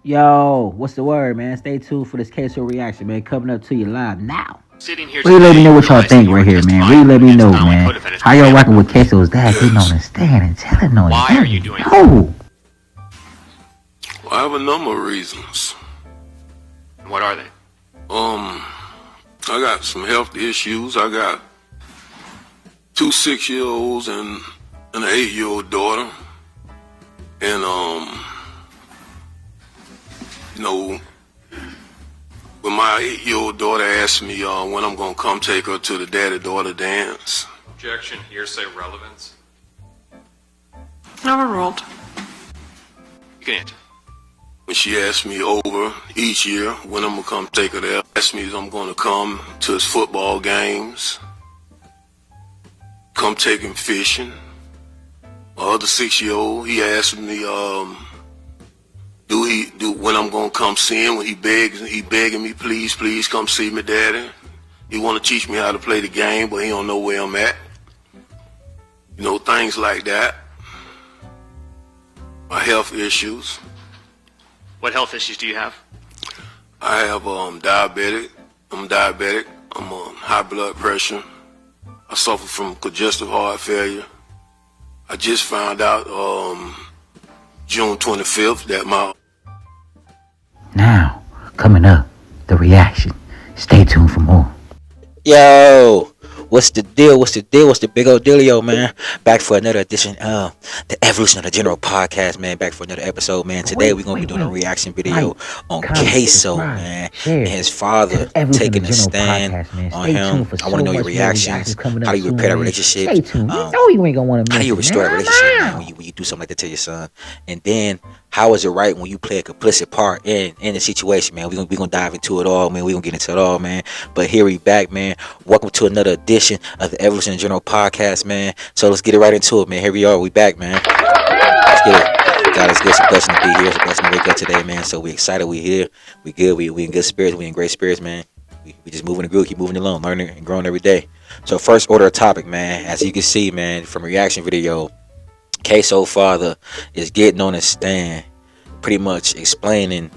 Yo, what's the word, man? Stay tuned for this Ksoo reaction, man. Coming up to you live now. Sitting here Really let me today, know what y'all realizing think you right were here, man. Really testifying let me against know, not only man. co-defendants How but y'all family rocking with members. Ksoo's dad getting on the stand and telling on his Why are family? you doing Yo. Well, I have a number of reasons. What are they? I got some health issues. I got two 6-year-olds and an 8-year-old daughter. And, you know, when my 8-year-old daughter asked me when I'm going to come take her to the daddy-daughter dance. Objection, hearsay, relevance. Overruled. You can answer. When she asked me over each year when I'm going to come take her there, asked me if I'm going to come to his football games, come take him fishing. My other 6-year-old, he asked me, when I'm gonna come see him, when he begging me, please come see me, daddy. He wanna teach me how to play the game, but he don't know where I'm at. You know, things like that. My health issues. What health issues do you have? I have diabetic. I'm diabetic. I'm on high blood pressure. I suffer from congestive heart failure. I just found out June 25th that my Now, coming up, the reaction. Stay tuned for more. Yo, what's the deal? What's the deal? What's the big old dealio, man? Back for another edition of the Evolution of the General Podcast, man. Back for another episode, man. Today we're gonna be doing a reaction video on Ksoo, man, and his father taking a stand on him. I want to know your reactions. How do you repair that relationship? Stay tuned. You know you ain't gonna want to How miss do you it, restore man. a relationship, man, when you do something like that to your son? And then how is it right when you play a complicit part in the situation, man? We're gonna dive into it all, man. We're gonna get into it all, man. But here we back, man. Welcome to another edition of the Evolution in General Podcast, man. So let's get it right into it, man. Here we are, we back, man. Let's get it. God, it's good. It's a blessing to be here. It's a blessing to wake up today, man. So we excited, we here, we good, we in good spirits, we in great spirits, man. We just moving the group, keep moving along, learning and growing every day. So first order of topic, man. As you can see, man, from a reaction video, Ksoo father is getting on his stand, pretty much explaining,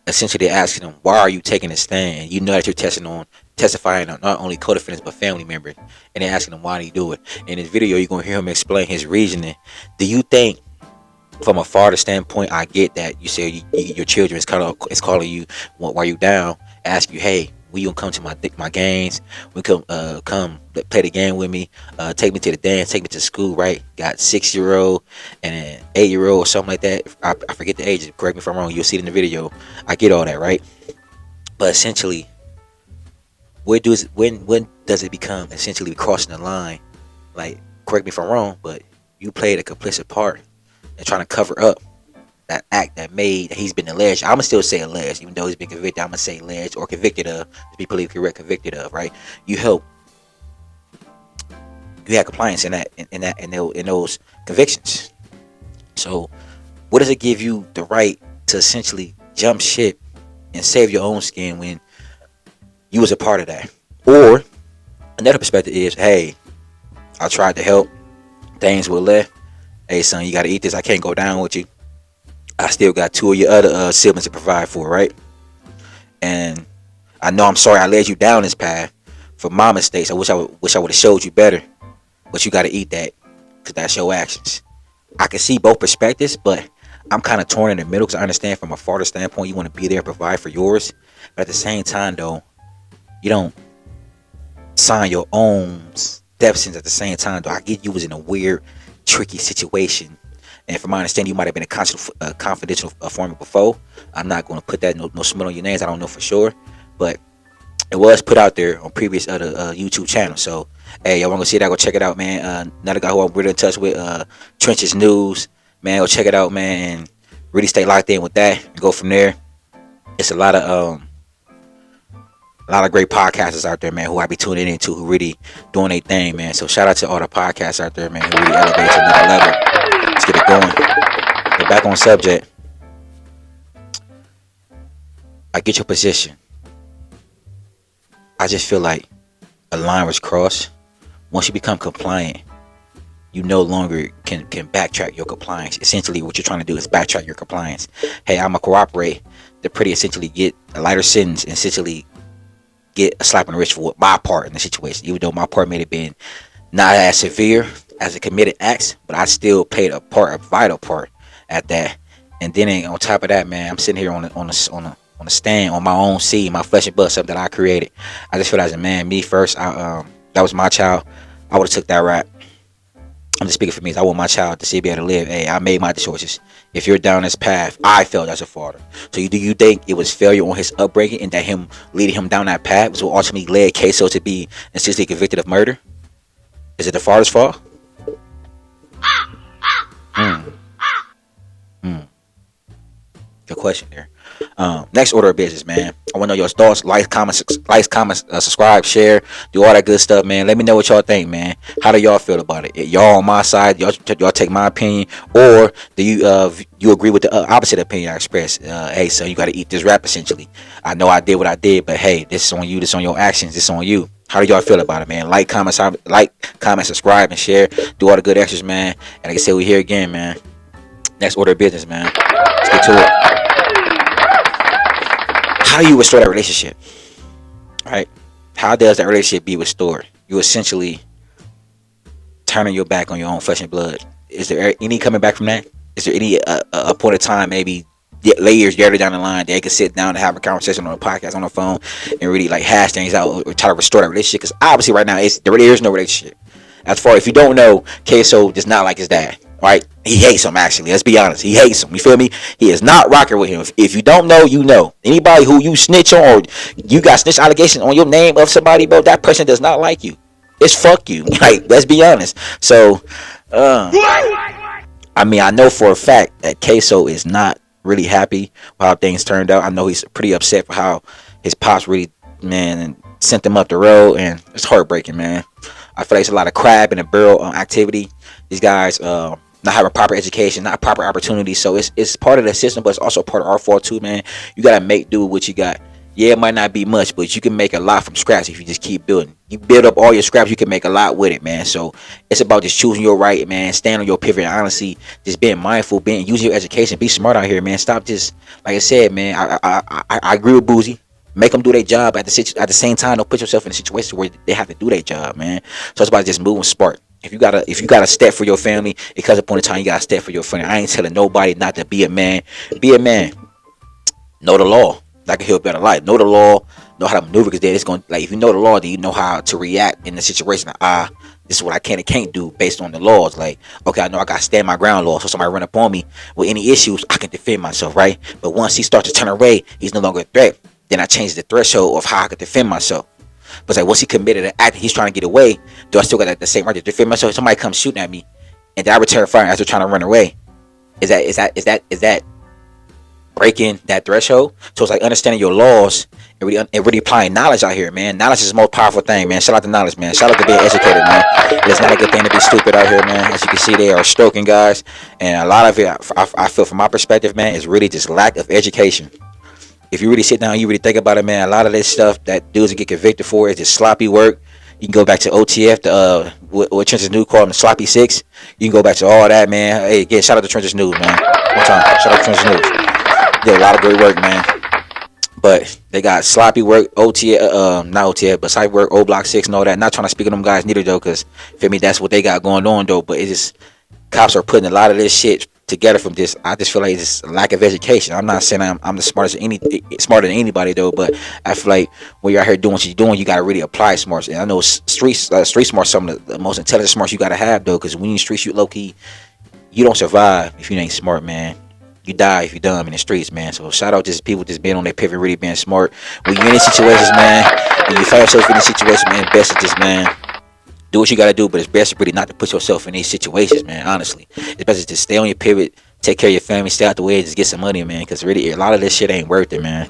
essentially asking him, why are you taking a stand? You know that you're testifying on not only co-defendants but family members, and they're asking him why do you do it. In this video, you're gonna hear him explain his reasoning. Do you think, from a father standpoint, I get that you say your children is calling you while you down, ask you, hey, will you come to my games? We come play the game with me. Take me to the dance. Take me to school. Right? Got 6-year-old and an 8-year-old or something like that. I forget the age. Correct me if I'm wrong. You'll see it in the video. I get all that, right? But essentially, when does it become essentially crossing the line? Like, correct me if I'm wrong, but you played a complicit part in trying to cover up that act that he's been alleged. I'ma still say alleged, even though he's been convicted. I'ma say alleged or convicted of, to be politically correct, convicted of, right? You had compliance in those convictions. So what does it give you the right to essentially jump ship and save your own skin when you was a part of that? Or another perspective is, hey, I tried to help, things were left. Hey son, you gotta eat this. I can't go down with you. I still got 2 of your other siblings to provide for, right? And I know I'm sorry I led you down this path for my mistakes. I wish I would have showed you better, but you got to eat that because that's your actions. I can see both perspectives, but I'm kind of torn in the middle because I understand from a father standpoint you want to be there and provide for yours, but at the same time though, you don't sign your own deficits at the same time though. I get you was in a weird, tricky situation. And from my understanding, you might have been a confidential informant before. I'm not going to put that no smut on your names. I don't know for sure, but it was put out there on previous other YouTube channels. So, hey, y'all want to see that? Go check it out, man. Another guy who I'm really in touch with, Trenches News, man. Go check it out, man, and really stay locked in with that. And go from there. It's a lot of great podcasters out there, man, who I be tuning into, who really doing their thing, man. So shout out to all the podcasts out there, man, who really elevate to another level. Let's get it going. Get back on subject. I get your position. I just feel like a line was crossed. Once you become compliant, you no longer can backtrack your compliance. Essentially, what you're trying to do is backtrack your compliance. Hey, I'm gonna cooperate to pretty essentially get a lighter sentence and essentially get a slap on the wrist for my part in the situation. Even though my part may have been not as severe as a committed acts, but I still played a vital part at that. And then on top of that, man, I'm sitting here on the stand on my own seed, my flesh and blood, something that I created. I just feel as a man, me first, that was my child. I would have took that rap. I'm just speaking for me. I want my child to see be able to live. Hey, I made my choices. If you're down this path, I failed as a father. So do you think it was failure on his upbringing and that him leading him down that path was what ultimately led Ksoo to be essentially convicted of murder? Is it the father's fault? Good question there. Next order of business, man. I want to know your thoughts. Like, comment, subscribe, share, do all that good stuff, man. Let me know what y'all think, man. How do y'all feel about it? Y'all on my side? Y'all take my opinion, or do you agree with the opposite opinion I expressed? Hey, son, you got to eat this rap. Essentially, I know I did what I did, but hey, this is on you. This is on your actions. This is on you. How do y'all feel about it, man? Like, comment, subscribe, and share. Do all the good extras, man. And like I said, we here again, man. Next order of business, man. Let's get to it. How do you restore that relationship? Right? How does that relationship be restored? You essentially turning your back on your own flesh and blood. Is there any coming back from that? Is there any a point of time, maybe years down the line, they can sit down and have a conversation on a podcast on the phone and really like hash things out or try to restore that relationship? Because obviously right now there is no relationship. As far if you don't know, Ksoo does not like his dad. Right? He hates him, actually. Let's be honest. He hates him. You feel me? He is not rocking with him. If you don't know, you know. Anybody who you snitch on or you got snitch allegations on your name of somebody, bro, that person does not like you. It's fuck you. Like, let's be honest. So, I mean, I know for a fact that Ksoo is not really happy with how things turned out. I know he's pretty upset for how his pops really, man, sent him up the road, and it's heartbreaking, man. I feel like it's a lot of crab in a barrel activity. These guys, not having proper education, not proper opportunity. So it's part of the system, but it's also part of our fault too, man. You gotta make do with what you got. Yeah, it might not be much, but you can make a lot from scratch if you just keep building. You build up all your scraps, you can make a lot with it, man. So it's about just choosing your right, man. Stand on your pivot, and honestly, just being mindful, using your education, be smart out here, man. Stop just, like I said, man. I agree with Boozy. Make them do their job at the same time. Don't put yourself in a situation where they have to do their job, man. So it's about just moving smart. If you gotta step for your family, it comes a point in time you gotta step for your family. I ain't telling nobody not to be a man. Be a man. Know the law. Like a better life. Know the law. Know how to maneuver, because then it's going, like, if you know the law, then you know how to react in the situation. This is what I can and can't do based on the laws. Like, okay, I know I gotta stand my ground law. So somebody run up on me with any issues, I can defend myself, right? But once he starts to turn away, he's no longer a threat. Then I change the threshold of how I can defend myself. But like, once he committed an act, he's trying to get away. Do I still got the same right to defend myself? If somebody comes shooting at me, and then I return fire as they're trying to run away, is that breaking that threshold? So it's like understanding your laws and really applying knowledge out here, man. Knowledge is the most powerful thing, man. Shout out to knowledge, man. Shout out to being educated, man. It's not a good thing to be stupid out here, man. As you can see, they are stroking guys, and a lot of it, I feel from my perspective, man, is really just lack of education. If you really sit down, you really think about it, man, a lot of this stuff that dudes get convicted for is just sloppy work. You can go back to OTF, what Trenches News called them, the sloppy six. You can go back to all that, man. Hey, again, shout out to Trenches News, man. One time, shout out to Trenches News. Did a lot of great work, man. But they got sloppy work, OTF, not OTF, but site work, O Block 6 and all that. Not trying to speak of them guys neither, though, because, for me, that's what they got going on, though. But it just, cops are putting a lot of this shit together from this. I just feel like it's a lack of education. I'm not saying I'm the smarter than anybody, though, but I feel like when you're out here doing what you're doing, you gotta really apply smarts. And I know street smarts some of the most intelligent smarts you gotta have, though, because when you street shoot low key, you don't survive if you ain't smart, man. You die if you dumb in the streets, man. So shout out to people just being on their pivot, really being smart. When you're in these situations, man, when you find yourself in a situation, man, best to just, man, do what you gotta do, but it's best really not to put yourself in these situations, man. Honestly, it's best to stay on your pivot, take care of your family, stay out the way, just get some money, man. Because really, a lot of this shit ain't worth it, man.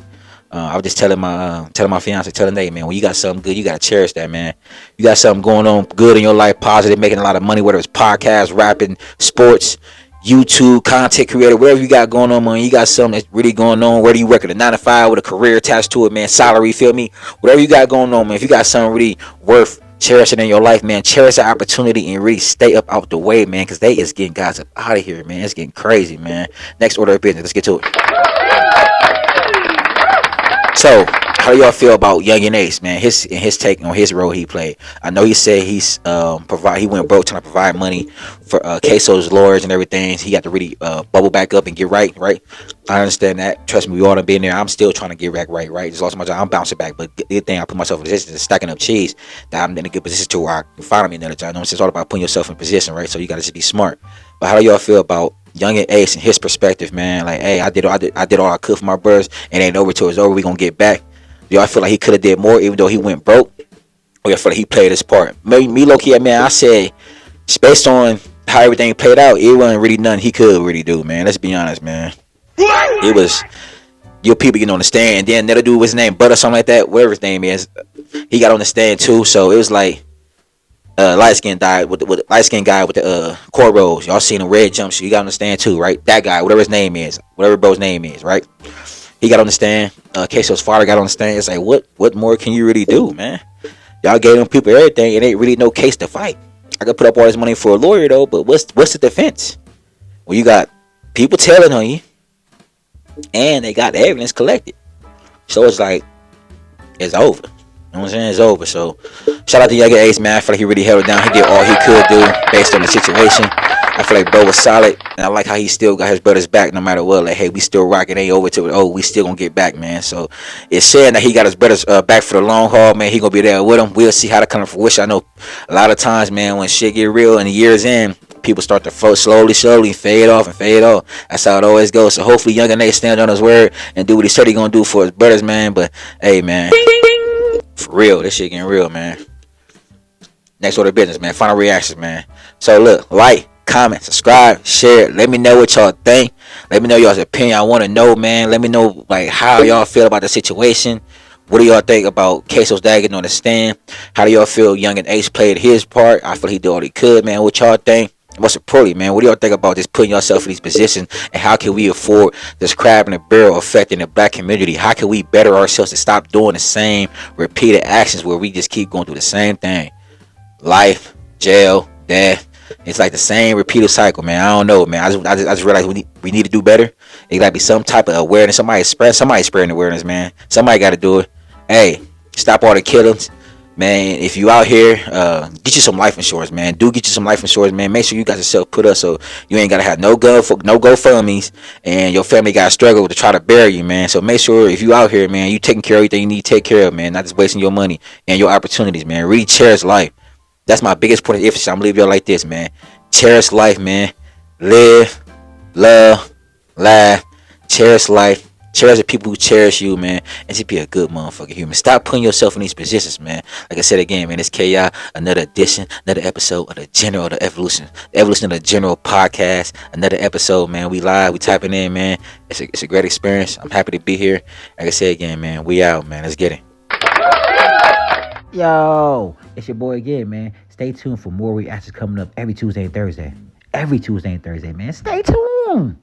I was just telling my fiance, telling Nate, man, when you got something good, you gotta cherish that, man. You got something going on good in your life, positive, making a lot of money, whether it's podcasts, rapping, sports, YouTube, content creator, whatever you got going on, man. You got something that's really going on. Whether you work at a 9 to 5 with a career attached to it, man, salary, feel me? Whatever you got going on, man. If you got something really worth Cherish it in your life, man. Cherish the opportunity and really stay up out the way, man, because they is getting guys up out of here, man. It's getting crazy, man. Next order of business. Let's get to it. So, how do y'all feel about Young and Ace, man? His take on his role he played. I know he said he went broke trying to provide money for Ksoo's lawyers and everything. He got to really bubble back up and get right. I understand that. Trust me, we all done been there. I'm still trying to get back right. Just lost my job. I'm bouncing back, but the thing I put myself in a position is stacking up cheese. That I'm in a good position to where I can find me another job. You know what I'm saying? It's all about putting yourself in position, right? So you got to just be smart. But how do y'all feel about Young and Ace and his perspective, man? Like, hey, I did all I could for my brothers, and it ain't over till it's over. We gonna get back. Do y'all feel like he could have did more even though he went broke? Or y'all feel like he played his part? Maybe me, low-key, man, I say, based on how everything played out, it wasn't really nothing he could really do, man. Let's be honest, man. It was your people getting on the stand, and then another dude with his name Butter, something like that, whatever his name is, he got on the stand too. So it was like light skinned guy with the cornrows. Y'all seen a red jumpsuit. He got on the stand too, right? That guy, whatever his name is, whatever bro's name is, right? He got on the stand. Ksoo's father got on the stand. It's like, what more can you really do, man? Y'all gave them people everything. It ain't really no case to fight. I could put up all this money for a lawyer though, but what's the defense? Well, you got people telling on you, and they got the evidence collected. So it's like, it's over. You know what I'm saying? It's over. So shout out to Young Ace, man. I feel like he really held it down. He did all he could do based on the situation. I feel like bro was solid, and I like how he still got his brothers back no matter what. Like, hey, we still rocking. Ain't over till we still gonna get back, man. So it's saying that he got his brothers back for the long haul, man. He gonna be there with them. We'll see how that come to fruition. I know a lot of times, man, when shit get real and the years in, people start to float slowly, fade off. That's how it always goes. So hopefully Young and Ace stand on his word and do what he said he gonna do for his brothers, man. But hey, man, for real, this shit getting real, man. Next order of business, man. Final reactions, man. So look, like, comment, subscribe, share. Let me know what y'all think. Let me know y'all's opinion. I want to know, man. Let me know like how y'all feel about the situation. What do y'all think about Ksoo's dad getting on the stand? How do y'all feel Young and Ace played his part? I feel he did all he could, man. What y'all think? Most importantly, man, what do y'all think about just putting yourself in these positions, and how can we afford this crab in the barrel affecting the black community? How can we better ourselves to stop doing the same repeated actions where we just keep going through the same thing? Life, jail, death. It's like the same repeated cycle, man. I don't know, man. I just realized we need to do better. It gotta be some type of awareness. Somebody spreading awareness, man. Somebody gotta do it. Hey, stop all the killings, man. If you out here, get you some life insurance, man. Do get you some life insurance, man. Make sure you got yourself put up so you ain't gotta have no GoFundMe's, and your family gotta struggle to try to bury you, man. So make sure if you out here, man, you taking care of everything you need to take care of, man. Not just wasting your money and your opportunities, man. Really cherish life. That's my biggest point of emphasis. I'm gonna leave y'all like this, man. Cherish life, man. Live, love, laugh. Cherish life. Cherish the people who cherish you, man. And just be a good motherfucking human. Stop putting yourself in these positions, man. Like I said again, man, it's KI. Another edition, another episode of the evolution of the general podcast. Another episode, man. We live, we typing in, man. It's a great experience. I'm happy to be here. Like I said again, man, we out, man. Let's get it. Yo, it's your boy again, man. Stay tuned for more reactions coming up every Tuesday and Thursday. Man. Stay tuned.